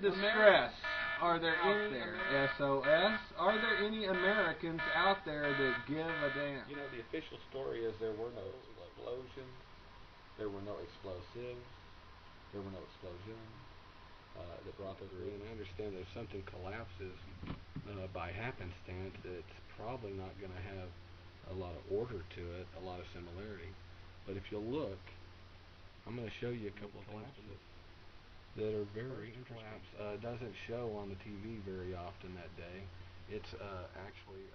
in distress. Are there any there? SOS? Are there any Americans out there that give a damn? You know, the official story is there were no explosions, there were no explosives, there were no explosions that brought the through. And I understand if something collapses by happenstance, it's probably not going to have a lot of order to it, a lot of similarity. But if you look, I'm going to show you a couple of things that are very interesting. Doesn't show on the TV very often that day. It's actually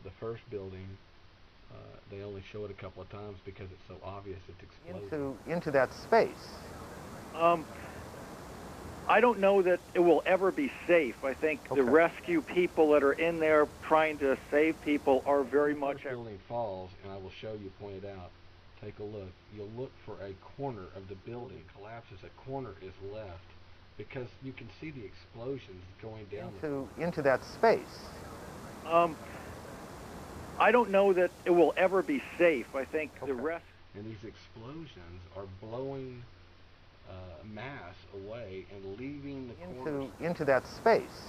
the first building. They only show it a couple of times because it's so obvious it's exploding. Into that space. I don't know that it will ever be safe. I think the rescue people that are in there trying to save people are very much... The building falls, and I will show you, point it out. Take a look. You'll look for a corner of the building. Collapses, a corner is left because you can see the explosions going down into that space. I don't know that it will ever be safe. I think the rest... And these explosions are blowing mass away and leaving the corners. Into that space.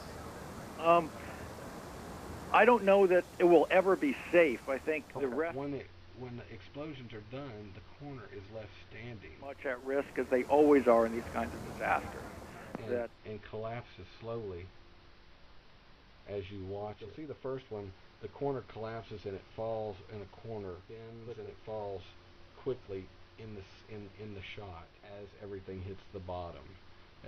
I don't know that it will ever be safe. I think the rest... When the explosions are done, the corner is left standing. Much at risk, as they always are in these kinds of disasters. And collapses slowly as you watch. You'll see the first one, the corner collapses and it falls in a corner, bends and it falls quickly in the shot as everything hits the bottom.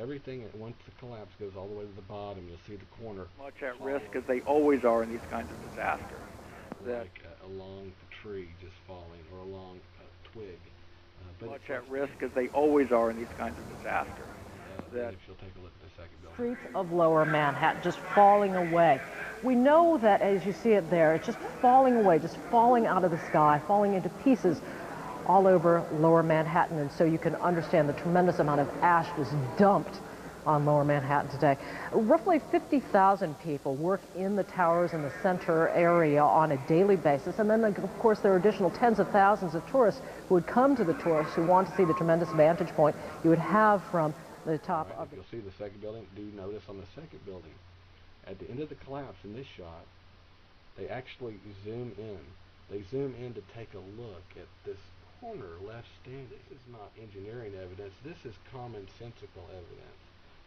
Everything, once the collapse goes all the way to the bottom, you'll see the corner much at risk, as they always are in these kinds of disasters. Like along a tree just falling, or along a twig. But much at risk, as they always are in these kinds of disasters. If you'll take a look at the second building. Streets of Lower Manhattan just falling away. We know that as you see it there, it's just falling away, just falling out of the sky, falling into pieces all over Lower Manhattan. And so you can understand the tremendous amount of ash was dumped on Lower Manhattan today. Roughly 50,000 people work in the towers in the center area on a daily basis. And then, of course, there are additional tens of thousands of tourists who would come to the tourists who want to see the tremendous vantage point you would have from the top of the... You'll see the second building. Do notice on the second building, at the end of the collapse in this shot, they actually zoom in. They zoom in to take a look at this corner left standing. This is not engineering evidence. This is commonsensical evidence.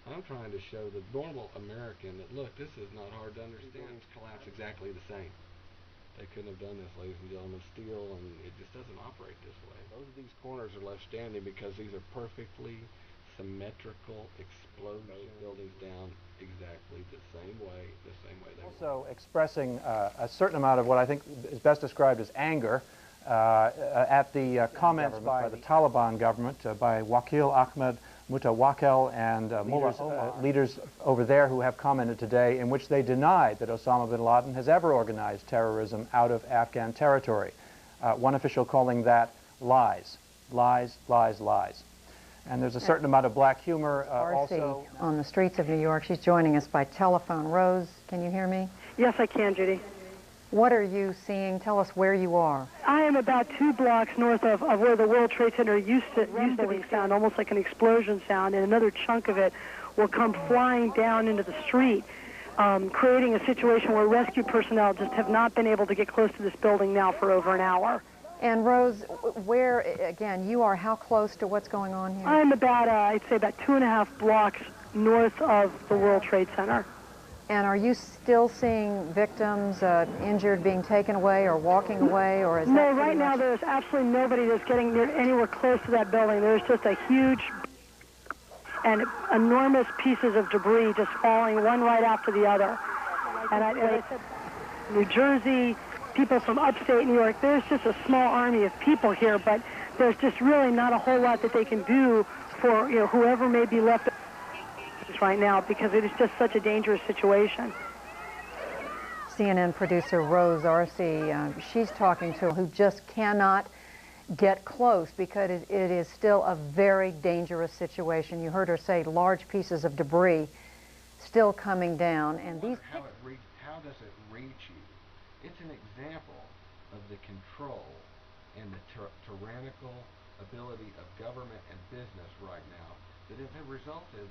I'm trying to show the normal American that, look, this is not hard to understand. Buildings collapse exactly the same. They couldn't have done this, ladies and gentlemen. Steel, and it just doesn't operate this way. Both of these corners are left standing because these are perfectly symmetrical explosion buildings down exactly the same way they were. Also expressing a certain amount of what I think is best described as anger at the comments by the Taliban government, by Wakil Ahmed Mutawakel and leaders over there who have commented today, in which they deny that Osama bin Laden has ever organized terrorism out of Afghan territory. One official calling that lies, lies, lies, lies. And there's a certain amount of black humor also. On the streets of New York. She's joining us by telephone. Rose, can you hear me? Yes, I can, Judy. What are you seeing? Tell us where you are. I am about 2 blocks north of where the World Trade Center used to be sound, almost like an explosion sound, and another chunk of it will come flying down into the street, creating a situation where rescue personnel just have not been able to get close to this building now for over an hour. And Rose, where, again, you are how close to what's going on here? I'm about, I'd say about 2.5 blocks north of the World Trade Center. And are you still seeing victims injured being taken away or walking away, or is that... No, right now there's absolutely nobody that's getting anywhere close to that building. There's just a huge and enormous pieces of debris just falling one right after the other. And I said, New Jersey, people from upstate New York, there's just a small army of people here, but there's just really not a whole lot that they can do for whoever may be left right now, because it is just such a dangerous situation. CNN producer Rose Arce, she's talking to who just cannot get close because it is still a very dangerous situation. You heard her say large pieces of debris still coming down, and these... How does it reach you? It's an example of the control and the tyrannical ability of government and business right now that have resulted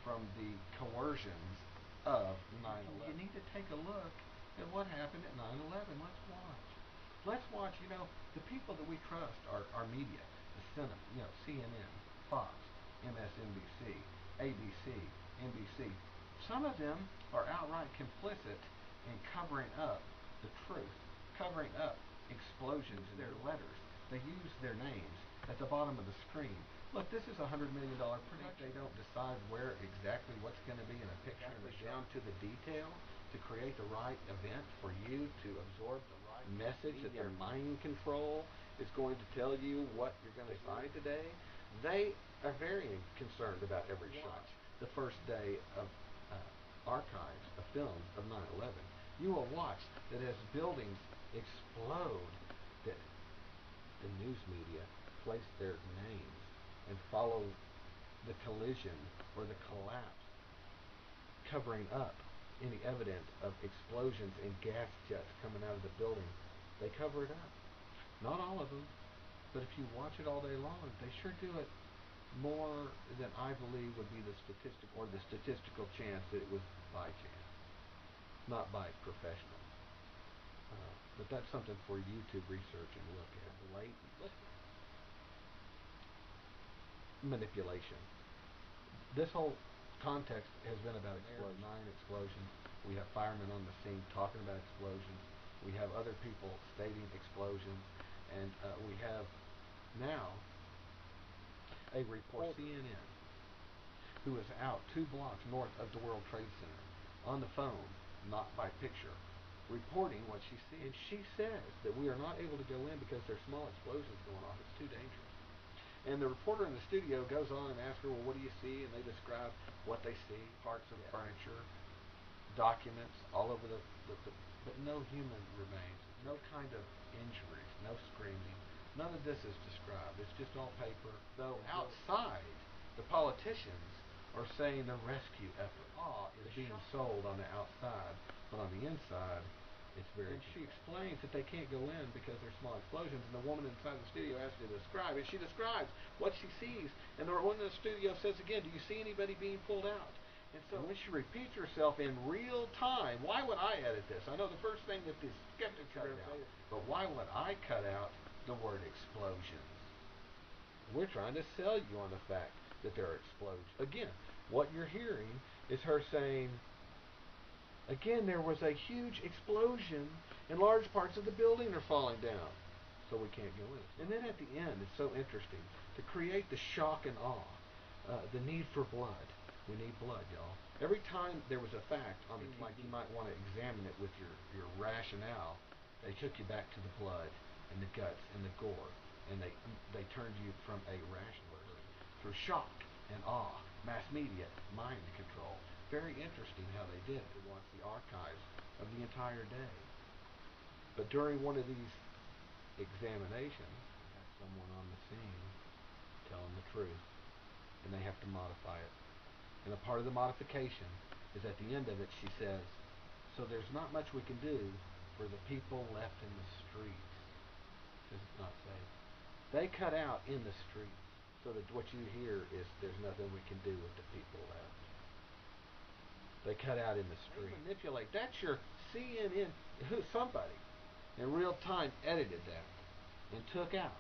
from the coercions of 9/11. You need to take a look at what happened at 9/11. Let's watch. Let's watch. You know, the people that we trust are media, the cinema, you know, CNN, Fox, MSNBC, ABC, NBC. Some of them are outright complicit in covering up the truth, covering up explosions in their letters. They use their names at the bottom of the screen. Look, this is a $100 million production. They don't decide where exactly what's going to be in a picture, down to the detail, to create the right event for you to absorb the right message that their mind control is going to tell you what you're going to decide today. They are very concerned about every shot. The first day of archives, a film of 9/11, you will watch that as buildings explode, that the news media place their names and follow the collision or the collapse, covering up any evidence of explosions and gas jets coming out of the building. They cover it up. Not all of them, but if you watch it all day long, they sure do it more than I believe would be the statistical chance that it was by chance, not by professional. But that's something for you to research and look at. Blatant manipulation. This whole context has been about explosions. 9 explosions. We have firemen on the scene talking about explosions. We have other people stating explosions, and we have now a reporter, CNN, who is out 2 blocks north of the World Trade Center on the phone, not by picture, reporting what she sees. And she says that we are not able to go in because there's small explosions going off. It's too dangerous. And the reporter in the studio goes on and asks her, well, what do you see? And they describe what they see, parts of the furniture, documents all over but no human remains, no kind of injuries, no screaming. None of this is described. It's just all paper. Though outside, the politicians are saying the rescue effort is being sold on the outside, but on the inside, it's very. And she explains that they can't go in because there's small explosions, and the woman inside the studio asks her to describe, and she describes what she sees, and the one in the studio says again, do you see anybody being pulled out? And so when she repeats herself in real time, why would I edit this? I know the first thing that the skeptics are going to say, but why would I cut out the word explosions? We're trying to sell you on the fact that there are explosions. Again, what you're hearing is her saying, again, there was a huge explosion and large parts of the building are falling down, so we can't go in. And then at the end, it's so interesting, to create the shock and awe, the need for blood. We need blood, y'all. Every time there was a fact on the like you might want to examine it with your rationale, they took you back to the blood and the guts and the gore, and they turned you from a rational person through shock and awe, mass media, mind control. Very interesting how they did it. To watch the archives of the entire day. But during one of these examinations, they have someone on the scene telling the truth, and they have to modify it. And a part of the modification is at the end of it, she says, so there's not much we can do for the people left in the streets, because it's not safe. They cut out in the streets, so that what you hear is there's nothing we can do with the people left. They cut out in the street. They manipulate. That's your CNN. Somebody in real time edited that and took out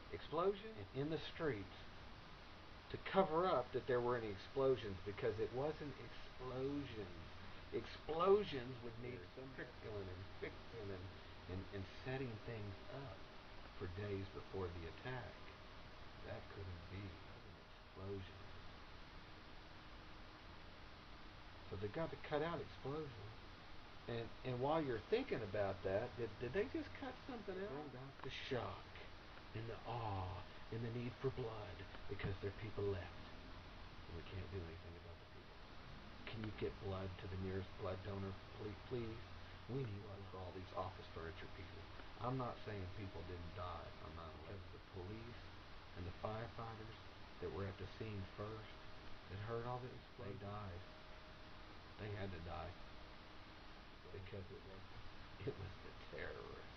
explosion in the streets to cover up that there were any explosions, because it wasn't explosions. Explosions would need some trickling and fixing and setting things up for days before the attack. That couldn't be an explosion. So they got to cut out explosions. And while you're thinking about that, did they just cut something out? Bring back the shock and the awe and the need for blood because there are people left. And we can't do anything about the people. Can you get blood to the nearest blood donor, please? We need blood for all these office furniture people. I'm not saying people didn't die on 9/11. Because the police and the firefighters that were at the scene first, that heard all this, they died. They had to die because it was the terrorists.